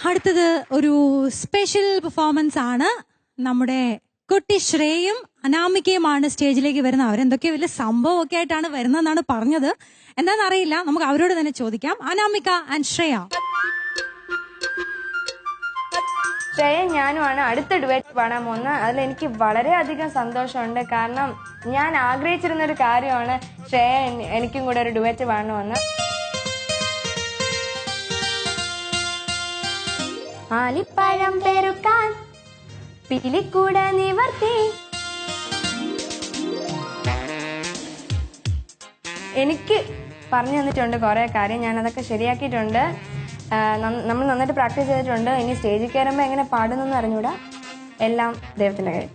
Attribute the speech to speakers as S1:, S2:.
S1: അടുത്തത് ഒരു special performance ആണ്. നമ്മുടെ കുട്ടി ശ്രേയും അനാമികയുമാണ് സ്റ്റേജിലേക്ക് വരുന്നത്. അവരെന്തൊക്കെയോ വലിയ സംഭവമൊക്കെ ആയിട്ടാണ് വരുന്നതെന്നാണ് പറഞ്ഞത്. എന്താണെന്നറിയില്ല, നമുക്ക് അവരോട് തന്നെ ചോദിക്കാം. അനാമിക ആൻഡ് ശ്രേയ.
S2: ശ്രേയ ഞാനുമാണ് അടുത്ത ഡുവറ്റ് പാടാൻ പോകുന്നത്. അതിലെനിക്ക് വളരെയധികം സന്തോഷമുണ്ട്. കാരണം ഞാൻ ആഗ്രഹിച്ചിരുന്നൊരു കാര്യമാണ് ശ്രേയ എനിക്കും കൂടെ ഒരു ഡുവറ്റ് പാടണമെന്ന്. ആലിപ്പഴം പെരുക്കാൻ പിലിക്കൂട നിവർത്തി. എനിക്ക് പറഞ്ഞു തന്നിട്ടുണ്ട് കുറേ കാര്യം, ഞാനതൊക്കെ ശരിയാക്കിയിട്ടുണ്ട്. നമ്മൾ നന്നായിട്ട് പ്രാക്ടീസ് ചെയ്തിട്ടുണ്ട്. ഇനി സ്റ്റേജിൽ കയറുമ്പോൾ എങ്ങനെ പാടുന്നെന്ന് അറിഞ്ഞൂടാ. എല്ലാം ദൈവത്തിൻ്റെ കാര്യം.